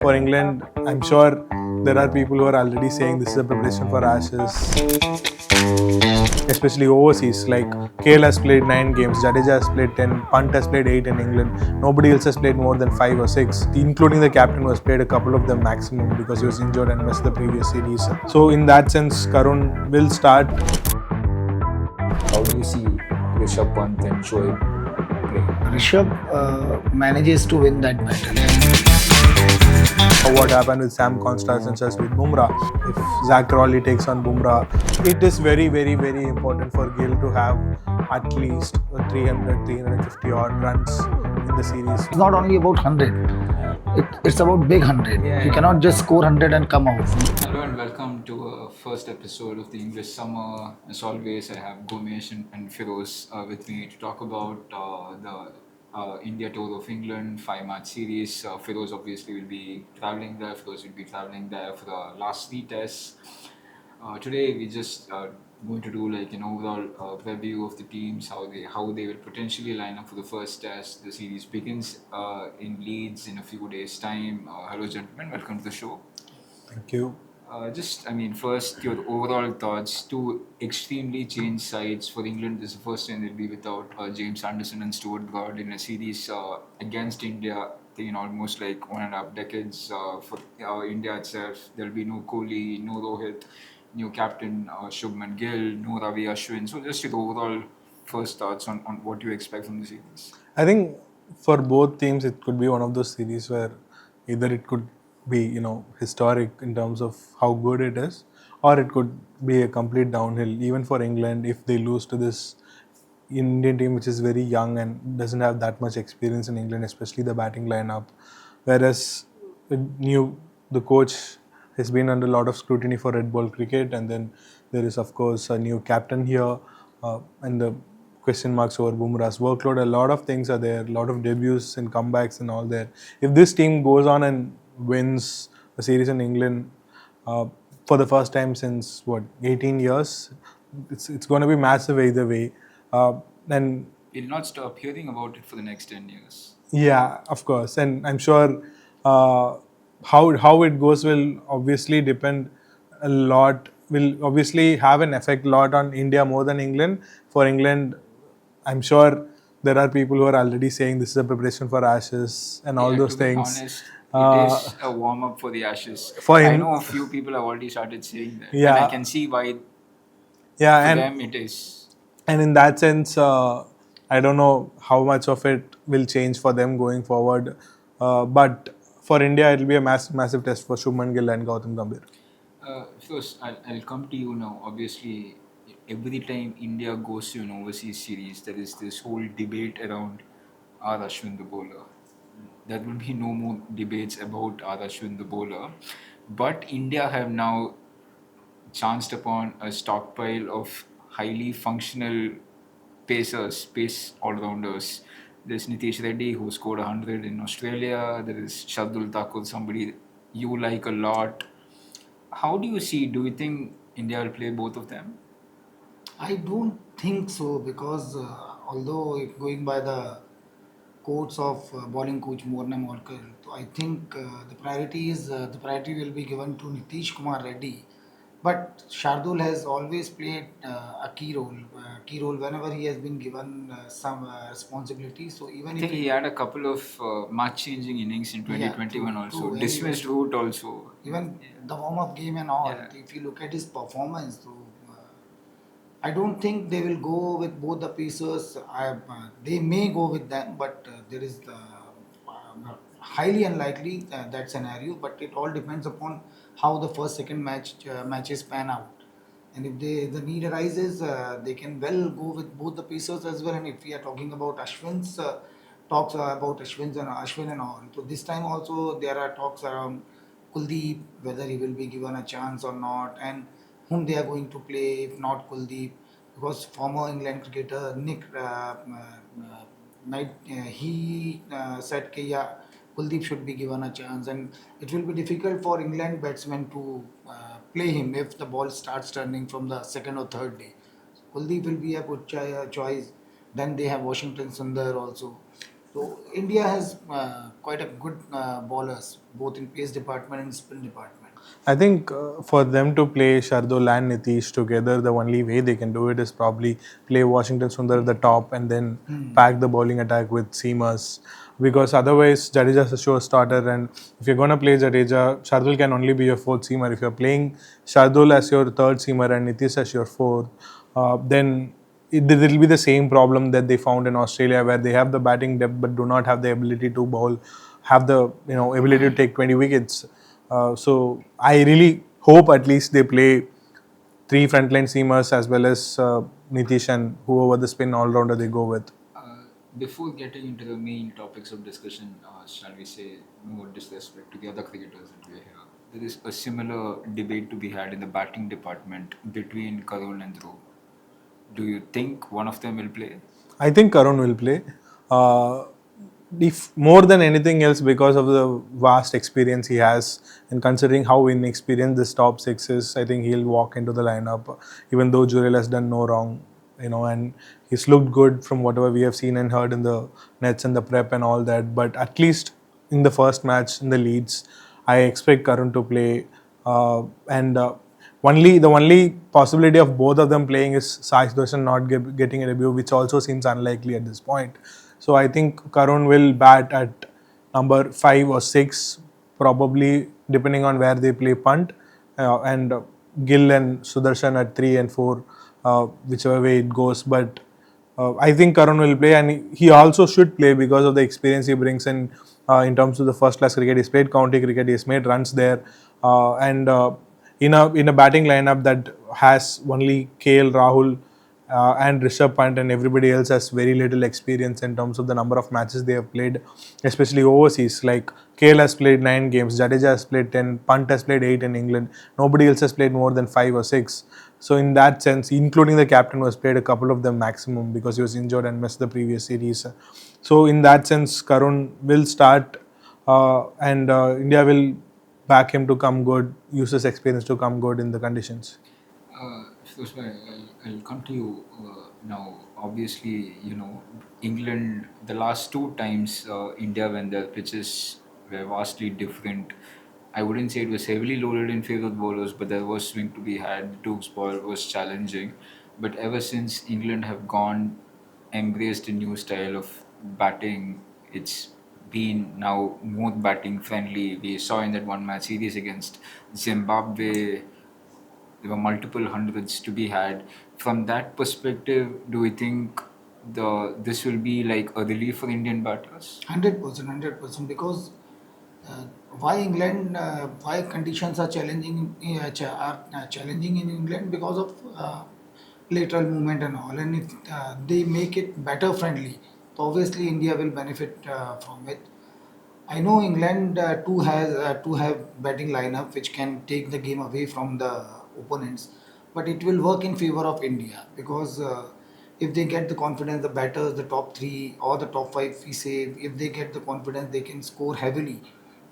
For England, I'm sure there are people who are already saying this is a preparation for Ashes, especially overseas. Like KL has played 9 games, Jadeja has played 10, Punt has played 8 in England. Nobody else has played more than 5 or 6, including the captain who has played a couple of them maximum because he was injured and missed the previous series. So in that sense, Karun will start. How do you see Rishabh Pant and Shoaib play? Rishabh manages to win that battle. What happened with Sam Constance with Bumrah. If Zach Crawley takes on Bumrah, it is very, very, very important for Gill to have at least 300, 350 odd runs in the series. It's not only about 100. It's about big 100. You cannot just score 100 and come out. Hello and welcome to a first episode of the English Summer. As always, I have Gomesh and Firoz with me to talk about the India tour of England 5-match series. Firoz obviously will be travelling there. Firoz will be travelling there for the last 3 tests. Today we just going to do like an overall review of the teams, how they will potentially line up for the first test. The series begins in Leeds in a few days' time. Hello, gentlemen. Welcome to the show. Thank you. First, your overall thoughts. Two extremely changed sides for England. This is the first time they'll be without James Anderson and Stuart Broad in a series against India in almost like 1.5 decades. For India itself, there'll be no Kohli, no Rohit, new captain Shubman Gill, no Ravi Ashwin. So just your overall first thoughts on what you expect from the series. I think for both teams, it could be one of those series where either it could be, historic in terms of how good it is, or it could be a complete downhill. Even for England, if they lose to this Indian team, which is very young and doesn't have that much experience in England, especially the batting lineup, whereas the coach has been under a lot of scrutiny for red ball cricket, and then there is of course a new captain here, and the question marks over Bumrah's workload. A lot of things are there, a lot of debuts and comebacks and all there. If this team goes on and wins a series in England for the first time since 18 years, it's going to be massive either way. And We'll not stop hearing about it for the next 10 years. yeah, of course, and I'm sure how it goes will obviously depend a lot. Will obviously have an effect a lot on India more than England. For England, I'm sure there are people who are already saying this is a preparation for Ashes and all those to be things. honest, it is a warm up for the Ashes. I know a few people have already started saying that, and I can see why. Yeah, for and them it is. And in that sense, I don't know how much of it will change for them going forward. But for India, it will be a massive test for Shubman Gill and Gautam Gambhir. First, I'll come to you now. Obviously, every time India goes to an overseas series, there is this whole debate around R. Ashwin the bowler. There will be no more debates about R. Ashwin the bowler. But India have now chanced upon a stockpile of highly functional pace all-rounders. There's Nitish Reddy, who scored 100 in Australia. There is Shardul Thakur, somebody you like a lot. How do you think India will play both of them? I don't think so, because although if going by the quotes of bowling coach Morna Morkar, so I think the priority will be given to Nitish Kumar Reddy. But Shardul has always played a key role whenever he has been given some responsibility. So even I think he had a couple of match-changing innings in 2021 also. Dismissed route also. Even the warm-up game and all. Yeah. If you look at his performance, so I don't think they will go with both the pieces. They may go with them, but there is highly unlikely that scenario. But it all depends upon how the first, second matches pan out. And if the need arises, they can well go with both the pieces as well. And if we are talking about Ashwin's talks about Ashwin and all, so this time also there are talks around Kuldeep, whether he will be given a chance or not, and whom they are going to play if not Kuldeep, because former England cricketer Nick Knight, he said that yeah, Kuldeep should be given a chance, and it will be difficult for England batsmen to play him if the ball starts turning from the second or third day. Kuldeep will be a good choice. Then they have Washington Sundar also. So India has quite a good bowlers, both in pace department and spin department. I think for them to play Shardul and Nitish together, the only way they can do it is probably play Washington Sundar at the top and then pack the bowling attack with seamers. Because otherwise, Jadeja is a sure starter, and if you're going to play Jadeja, Shardul can only be your fourth seamer. If you're playing Shardul as your third seamer and Nitish as your fourth, then it will be the same problem that they found in Australia, where they have the batting depth but do not have the ability to bowl, have the ability to take 20 wickets. So I really hope at least they play three frontline seamers as well as Nitish and whoever the spin all rounder they go with. Before getting into the main topics of discussion, shall we say, no disrespect to the other cricketers that we are here, there is a similar debate to be had in the batting department between Karun and Dhruv. Do you think one of them will play? I think Karun will play. Uh, if more than anything else, because of the vast experience he has, and considering how inexperienced this top six is, I think he'll walk into the lineup. Even though Jurel has done no wrong, and he's looked good from whatever we have seen and heard in the nets and the prep and all that. But at least in the first match in the Leeds, I expect Karun to play, and the only possibility of both of them playing is Sai Sudarshan not getting a debut, which also seems unlikely at this point. So I think Karun will bat at number 5 or 6, probably depending on where they play punt, and Gill and Sudarshan at 3 and 4, whichever way it goes. But I think Karun will play, and he also should play because of the experience he brings in terms of the first class cricket. He's played county cricket, he's made runs there, and in a batting lineup that has only KL Rahul and Rishabh Pant, and everybody else has very little experience in terms of the number of matches they have played, especially overseas. Like KL has played 9 games, Jadeja has played 10, Pant has played 8 in England. Nobody else has played more than 5 or 6. So in that sense, including the captain who has played a couple of them maximum because he was injured and missed the previous series. So in that sense, Karun will start, and India will back him to come good, use his experience to come good in the conditions. First, I'll come to you now. Obviously, England, the last two times India when their pitches were vastly different. I wouldn't say it was heavily loaded in favor of bowlers, but there was swing to be had. Duke's ball was challenging. But ever since England have embraced a new style of batting, it's been now more batting friendly. We saw in that one match series against Zimbabwe, there were multiple hundreds to be had. From that perspective, do we think this will be like a relief for Indian batters? 100%, 100%. Because uh, why conditions are challenging, challenging in England because of lateral movement and all. And if they make it batter friendly, so obviously India will benefit from it. I know England too have batting lineup which can take the game away from the opponents, but it will work in favor of India because if they get the confidence, the batters, the top three or the top five, we say, if they get the confidence, they can score heavily.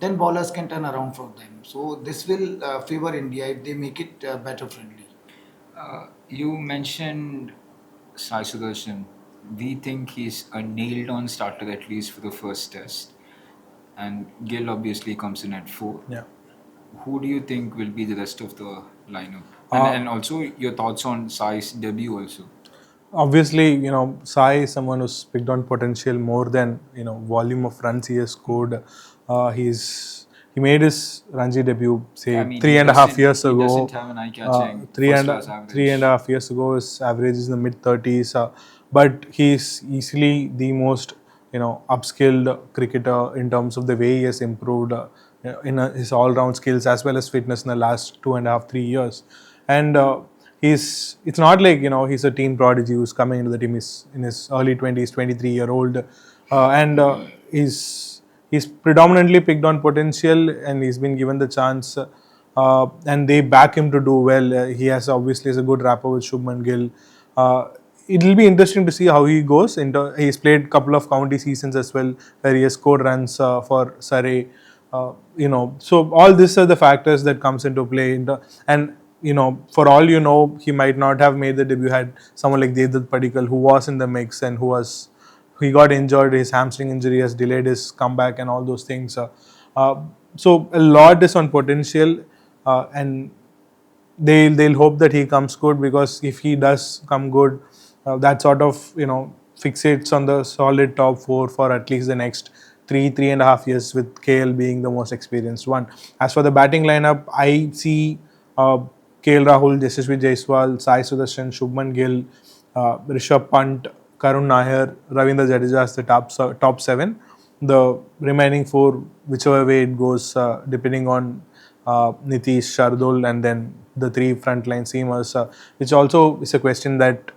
Then bowlers can turn around for them. So this will favor India if they make it batter friendly. You mentioned Sai Sudarshan. We think he's a nailed on starter at least for the first test. And Gill obviously comes in at 4. Yeah. Who do you think will be the rest of the lineup? Uh, And also your thoughts on Sai's debut also. Obviously, Sai is someone who's picked on potential more than volume of runs he has scored. He made his Ranji debut say I mean, three he and a half doesn't- years he ago. doesn't have an eye-catching Three and first-class average. 3.5 years ago, his average is in the mid 30s. But he's easily the most upskilled cricketer in terms of the way he has improved in his all-round skills as well as fitness in the last 2.5-3 years. And it's not like he's a teen prodigy who's coming into the team. He's in his early 20s, 23-year-old, and he's predominantly picked on potential, and he's been given the chance, and they back him to do well. He has obviously has a good rapport with Shubman Gill. It'll be interesting to see how he goes. He's played a couple of county seasons as well, where he has scored runs for Surrey. So all these are the factors that comes into play. And for all he might not have made the debut had someone like Devdutt Padikkal, who was in the mix and who he got injured, his hamstring injury has delayed his comeback and all those things. Uh, so a lot is on potential, and they'll hope that he comes good, because if he does come good, that sort of fixates on the solid top four for at least the next 3.5 years, with KL being the most experienced one. As for the batting lineup, I see uh, KL Rahul, Yashasvi Jaiswal, Sai Sudarshan, Shubman Gill, Rishabh Pant, Karun Nair, Ravindra Jadeja as the top seven. The remaining four, whichever way it goes, depending on Nitish, Shardul, and then the three frontline seamers, which also is a question that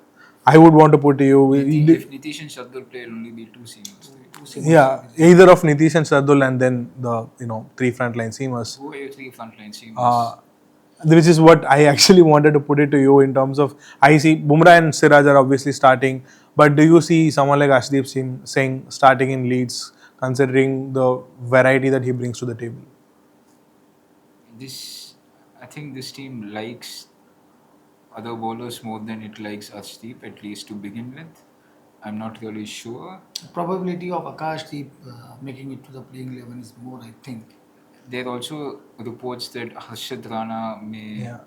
I would want to put to you. If Nitish and Shardul play, it'll only be two seamers. Right? Two seamers Yeah, will be there. either of Nitish and Shardul, and then the three frontline seamers. Who are your three frontline seamers? Which is what I actually wanted to put it to you in terms of, I see Bumrah and Siraj are obviously starting, but do you see someone like Ashdeep Singh starting in Leeds, considering the variety that he brings to the table? I think this team likes other bowlers more than it likes Arshdeep, at least to begin with. I'm not really sure. Probability of Akashdeep making it to the playing 11 is more, I think. There are also reports that Harshad Rana may. Yeah.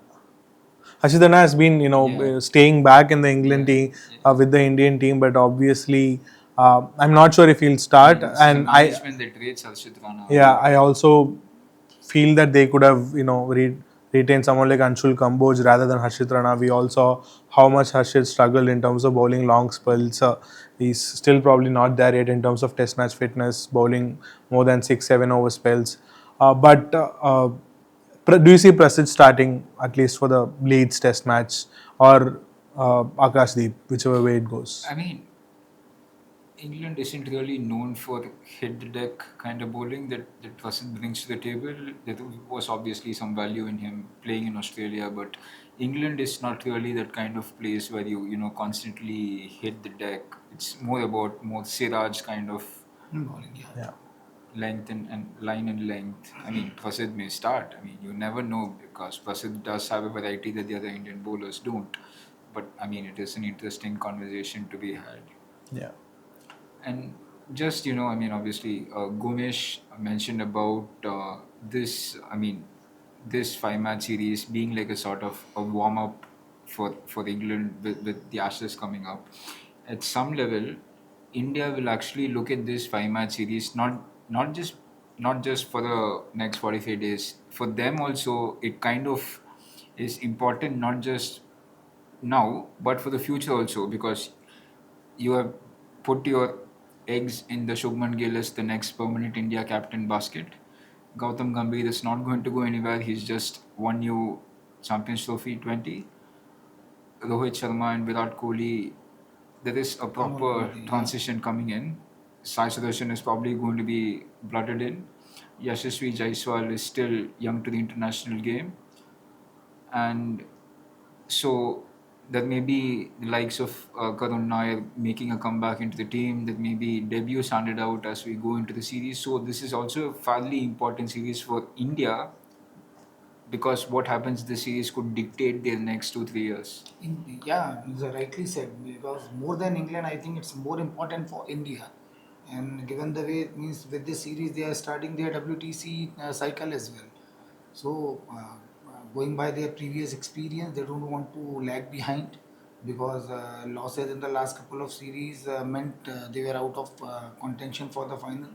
Hashidana has been, Yeah. staying back in the England Yeah, team, yeah. with the Indian team, but obviously, I'm not sure if he'll I start. mean, this is a And management that rates Harshad Rana. yeah, I also feel that they could have, retained someone like Anshul Kamboj rather than Harshit Rana. We all saw how much Harshit struggled in terms of bowling long spells. He's still probably not there yet in terms of test match fitness, bowling more than 6-7 over spells. Do you see Prasid starting at least for the Leeds test match, or Akashdeep, whichever way it goes? I mean, England isn't really known for hit the deck kind of bowling that Prasid brings to the table. There was obviously some value in him playing in Australia, but England is not really that kind of place where you constantly hit the deck. It's more about more Siraj kind of Bowling, yeah. Yeah. length and line and length. I mean, Prasid may start. I mean, you never know, because Prasid does have a variety that the other Indian bowlers don't. But I mean, it is an interesting conversation to be had. Yeah. And just, I mean, obviously, Gomesh mentioned about this 5 match series being like a sort of a warm up for England with the Ashes coming up. At some level, India will actually look at this 5 match series not just for the next 45 days. For them also, it kind of is important, not just now, but for the future also, because you have put your eggs in the Shubman Gill as the next permanent India captain basket. Gautam Gambhir is not going to go anywhere. He's just won you Champions Trophy 20. Rohit Sharma and Virat Kohli, there is a proper Yeah. transition coming in. Sai Sudarshan is probably going to be blooded in. Yashasvi Jaiswal is still young to the international game. And so that may be the likes of Karun Nair making a comeback into the team, that maybe debuts handed out as we go into the series. So this is also a fairly important series for India, because what happens this series could dictate their next 2-3 years. Yeah, you rightly said, because more than England, I think it's more important for India. And given the way it means with this series, they are starting their WTC cycle as well. So, going by their previous experience, they don't want to lag behind, because losses in the last couple of series meant they were out of contention for the final.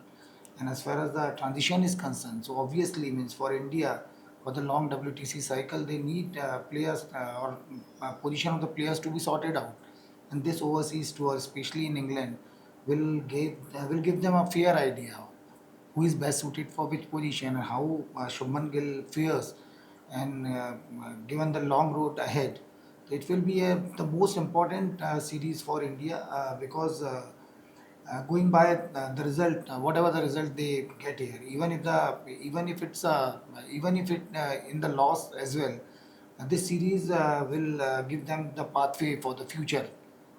And as far as the transition is concerned, so obviously means for India, for the long WTC cycle, they need players or position of the players to be sorted out. And this overseas tour, especially in England, will give them a fair idea who is best suited for which position, and how Shubman Gill fares, and given the long road ahead, it will be the most important series for India, because going by the result, whatever the result they get here, even if it in the loss as well, this series will give them the pathway for the future.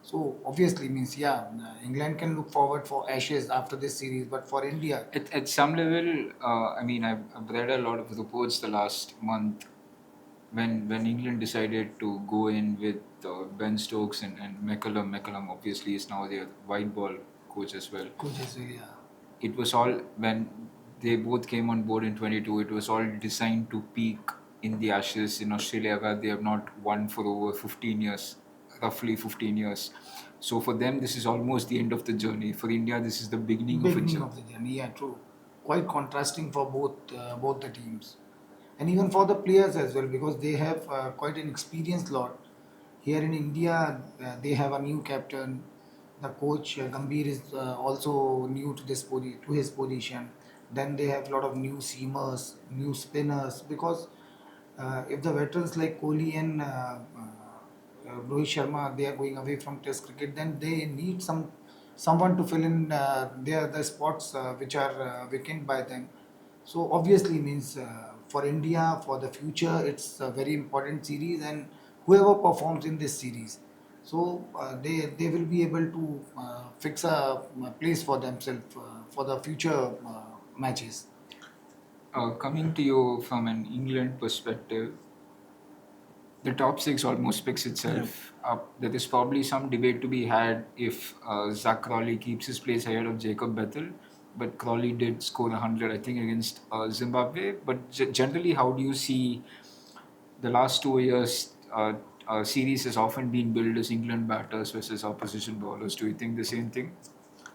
So obviously means, yeah, England can look forward for Ashes after this series, but for India, At some level, I mean, I've read a lot of reports the last month when England decided to go in with Ben Stokes and McCullum. McCullum obviously is now their white ball coach as well. Coaches, yeah. It was all when they both came on board in 22. It was all designed to peak in the Ashes in Australia, where they have not won for over 15 years, roughly 15 years. So for them, this is almost the end of the journey. For India, this is the beginning of a Beginning journey. of the journey, yeah, true. Quite contrasting for both the teams, and even for the players as well, because they have quite an experienced lot. Here in India, they have a new captain. The coach Gambhir is also new to to his position. Then they have a lot of new seamers, new spinners. Because if the veterans like Kohli and Rohit Sharma, they are going away from Test cricket, then they need someone to fill in the spots which are vacant by them. So obviously means for India for the future, it's a very important series, and whoever performs in this series, so they will be able to fix a place for themselves for the future matches. Coming to you from an England perspective, the top six almost picks itself up. There is probably some debate to be had if Zach Crawley keeps his place ahead of Jacob Bethel, but Crawley did score 100, I think, against Zimbabwe. But generally, how do you see the last 2 years? Series has often been billed as England batters versus opposition bowlers. Do you think the same thing?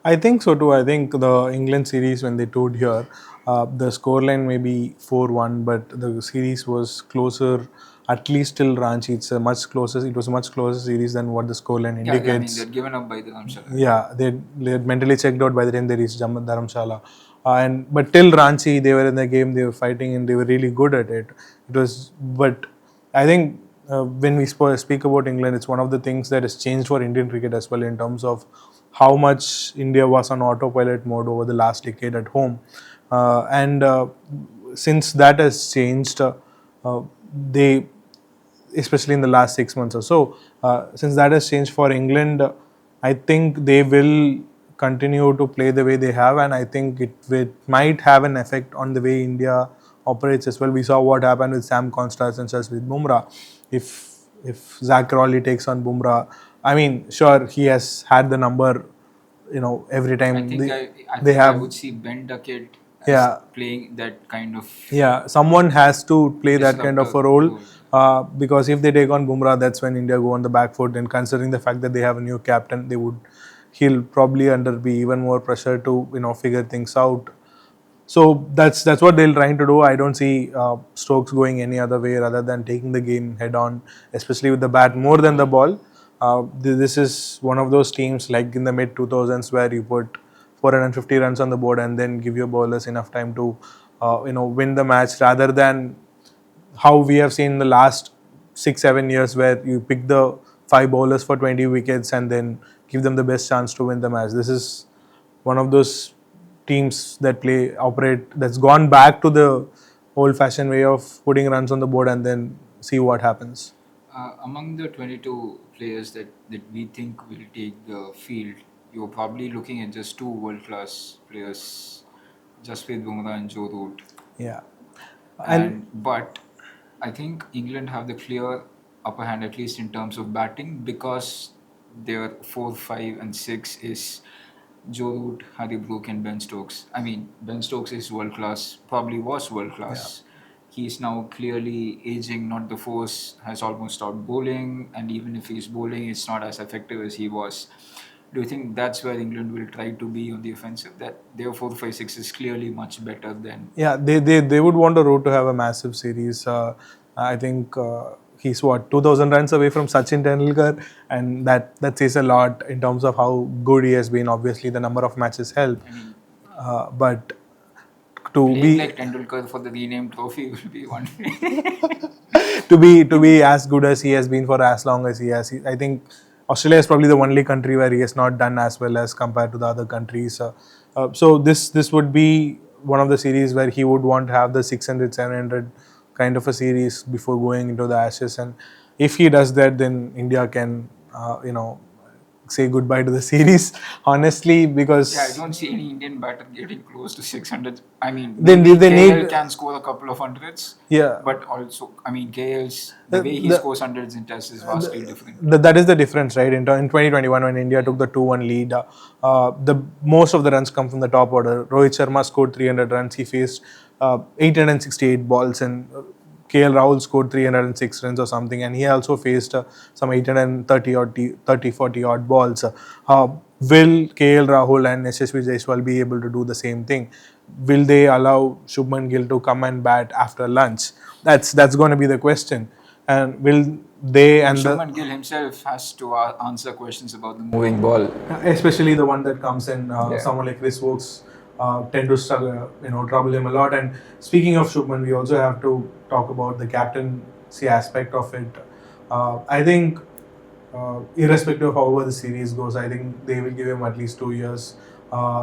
I think so too. I think the England series when they toured here, the scoreline may be 4-1, but the series was closer. At least till Ranchi, it's a much closer. It was a much closer series than what the scoreline Yeah, I mean, indicates. they're given up by the Ramshala. Yeah, they had mentally checked out by the time they reached Dharamshala. And but till Ranchi, they were in the game. They were fighting, and they were really good at it. It was, but I think when we speak about England, it's one of the things that has changed for Indian cricket as well in terms of how much India was on autopilot mode over the last decade at home, and since that has changed, they especially in the last 6 months or so. Since that has changed for England, I think they will continue to play the way they have, and I think it might have an effect on the way India operates as well. We saw what happened with Sam Constance and such with Bumrah. If Zach Crawley takes on Bumrah, I mean, sure he has had the number, every time I think I they think I have. would see Ben Duckett as Yeah, playing that kind of yeah, someone has to play that kind of disruptor a role, role. because if they take on Bumrah, that's when India go on the back foot. And considering the fact that they have a new captain, he'll probably under be even more pressure to figure things out. So that's what they're trying to do. I don't see Stokes going any other way rather than taking the game head on, especially with the bat more than the ball. This is one of those teams like in the mid 2000s where you put 450 runs on the board and then give your bowlers enough time to win the match, rather than how we have seen in the last 6-7 years where you pick the five bowlers for 20 wickets and then give them the best chance to win the match. This is one of those teams that operate that's gone back to the old fashioned way of putting runs on the board and then see what happens. Among the 22 players that we think will take the field, you're probably looking at just two world-class players, Jasprit Bumrah and Joe Root. Yeah. But I think England have the clear upper hand, at least in terms of batting, because their 4, 5, and 6 is Joe Root, Harry Brook, and Ben Stokes. I mean, Ben Stokes is world class, probably was world class. He's now clearly aging, not the force, has almost stopped bowling, and even if he's bowling, it's not as effective as he was. Do you think that's where England will try to be on the offensive? That their 4-5-6 is clearly much better than. Yeah, they would want a road to have a massive series. I think he's 2,000 runs away from Sachin Tendulkar, and that says a lot in terms of how good he has been. Obviously, the number of matches help, I mean, but to playing be like Tendulkar for the renamed trophy will be one thing. to be as good as he has been for as long as he has. I think Australia is probably the only country where he has not done as well as compared to the other countries. So this would be one of the series where he would want to have the 600, 700 kind of a series before going into the Ashes. And if he does that, then India can say goodbye to the series, honestly, because Yeah, I don't see any Indian batter getting close to 600. I mean, They- maybe they KL need- can score a couple of hundreds. Yeah. But also, I mean, KL's, the Uh, way he the- scores hundreds in tests is vastly different. That is the difference, right? In 2021, when India took the 2-1 lead, the most of the runs come from the top order. Rohit Sharma scored 300 runs. He faced 868 balls, and KL Rahul scored 306 runs or something, and he also faced some 830 or 40 odd balls. Will KL Rahul and SSV Jaiswal be able to do the same thing? Will they allow Shubman Gill to come and bat after lunch? That's going to be the question. And will they and Shubman Gill himself has to answer questions about the moving ball. especially the one that comes in, Yeah. someone like Chris Wokes tend to struggle, trouble him a lot. And speaking of Shubman, we also have to talk about the captaincy aspect of it. I think, irrespective of however the series goes, I think they will give him at least 2 years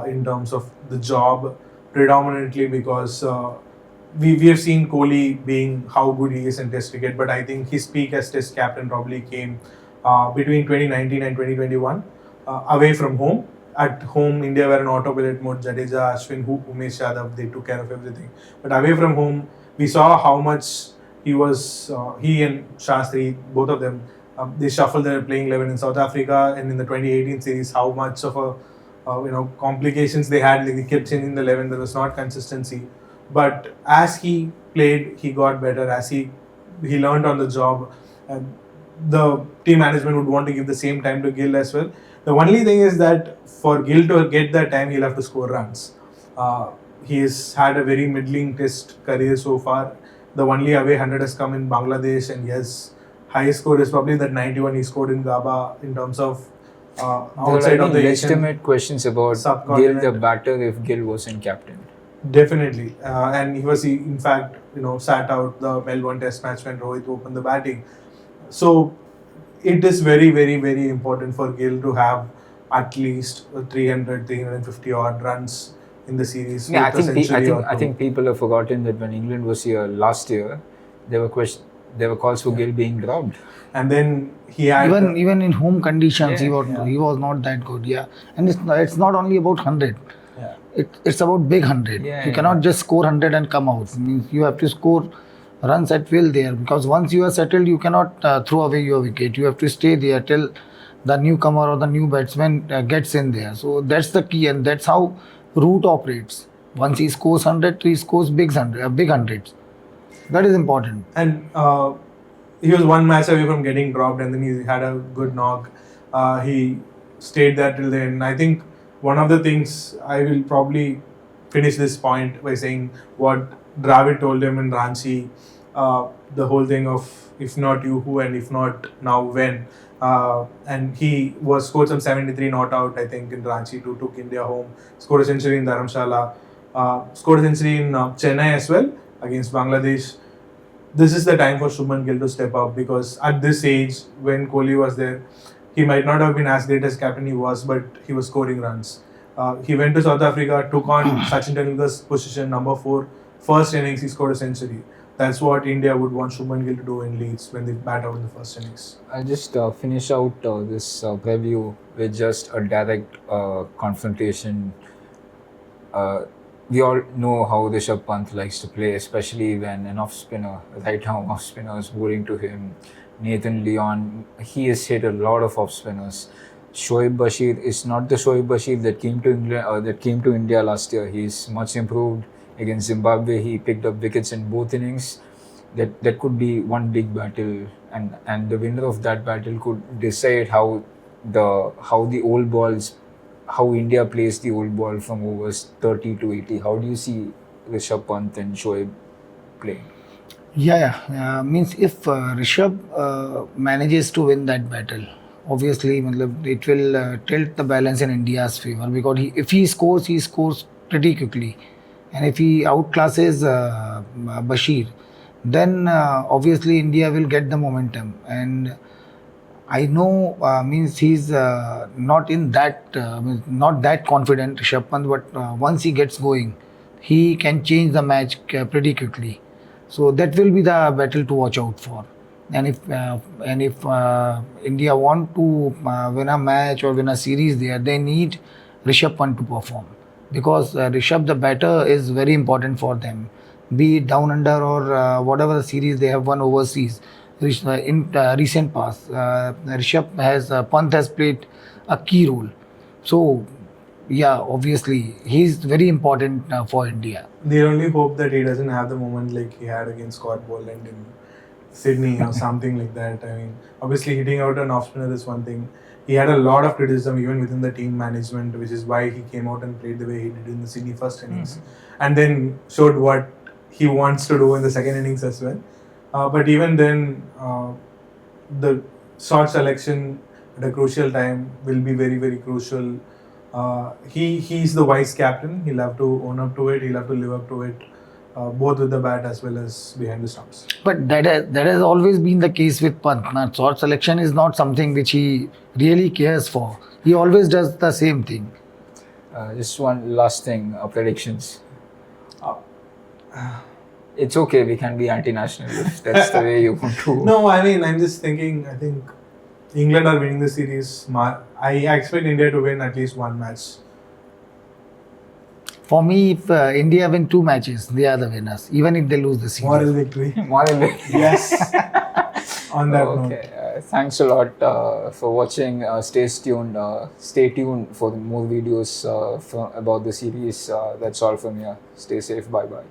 in terms of the job, predominantly because we have seen Kohli being how good he is in Test cricket, but I think his peak as Test captain probably came between 2019 and 2021 away from home. At home, India were in autopilot mode. Jadeja, Ashwin, Umesh Yadav, they took care of everything. But away from home, we saw how much he and Shastri, both of them, they shuffled their playing 11 in South Africa, and in the 2018 series, how much of a complications they had. Like they kept changing the 11. There was not consistency. But as he played, he got better. As he learned on the job, the team management would want to give the same time to Gill as well. The only thing is that for Gill to get that time, he'll have to score runs. He has had a very middling Test career so far. The only away 100 has come in Bangladesh, and yes, highest score is probably that 91 he scored in Gaba in terms of outside of the Asian legitimate questions about Gill, subcontinent. the batter, if Gill wasn't captain. Definitely, and he in fact, sat out the Melbourne Test match when Rohit opened the batting. So it is very, very, very important for Gill to have at least 300, 350 odd runs in the series. Yeah, with a century or I two. think people have forgotten that when England was here last year, there were calls for Gill being dropped. And then he had Even in home conditions, Yeah. he was not that good. Yeah, and it's not only about 100. yeah. It's about big 100. Yeah, You cannot just score 100 and come out. Means you have to score runs at will there, because once you are settled, you cannot throw away your wicket. You have to stay there till the newcomer or the new batsman gets in there. So that's the key, and that's how Root operates. Once he scores 100, he scores big hundreds. That is important. And he was one match away from getting dropped, and then he had a good knock. He stayed there till the end. I think one of the things, I will probably finish this point by saying what Dravid told him in Ranchi, the whole thing of if not you, who, and if not now, when. And he scored some 73 not out, I think, in Ranchi to took India home. Scored a century in Dharamshala. Scored a century in Chennai as well against Bangladesh. This is the time for Shubman Gill to step up, because at this age, when Kohli was there, he might not have been as great as captain he was, but he was scoring runs. He went to South Africa, took on Sachin Tendulkar's position, number 4. First innings, he scored a century. That's what India would want Shubman Gill to do in Leeds when they bat out in the first innings. I'll just finish out this preview with just a direct confrontation. We all know how Rishabh Pant likes to play, especially when an off-spinner, right-arm off-spinner, is bowling to him. Nathan Leon, he has hit a lot of off-spinners. Shoaib Bashir is not the Shoaib Bashir that came to England, that came to India last year. He's much improved. Against Zimbabwe, he picked up wickets in both innings. That could be one big battle, and the winner of that battle could decide how the old balls, how India plays the old ball from overs 30 to 80. How do you see Rishabh Pant and Shoaib playing? Yeah. Means if Rishabh manages to win that battle, obviously it will tilt the balance in India's favor, because if he scores pretty quickly, and if he outclasses Bashir, then obviously India will get the momentum. And I know means he's not that confident, Rishabh Pant, but once he gets going, he can change the match pretty quickly. So that will be the battle to watch out for. And if India want to win a match or win a series there, they need Rishabh Pant to perform, because Rishabh the batter is very important for them, be it down under or whatever the series they have won overseas. In recent past, Pant has played a key role. So yeah, obviously he's very important for India. They only hope that he doesn't have the moment like he had against Scott Boland in Sydney or something like that. I mean, obviously hitting out an off spinner is one thing. He had a lot of criticism even within the team management, which is why he came out and played the way he did in the Sydney first innings, and then showed what he wants to do in the second innings as well. But even then, the shot selection at a crucial time will be very, very crucial. He's the wise captain. He'll have to own up to it. He'll have to live up to it, both with the bat as well as behind the stumps. But that has always been the case with Pant. Now, short selection is not something which he really cares for. He always does the same thing. Just one last thing, predictions. It's okay, we can be anti-national if that's the way you want to. No, I mean, I'm just thinking, I think England are winning the series. I expect India to win at least one match. For me, if India win 2 matches, they are the winners, even if they lose the series. Moral victory. Moral victory. Yes. On that note. Okay, thanks a lot for watching. Stay tuned. Stay tuned for more videos about the series. That's all from here. Stay safe. Bye bye.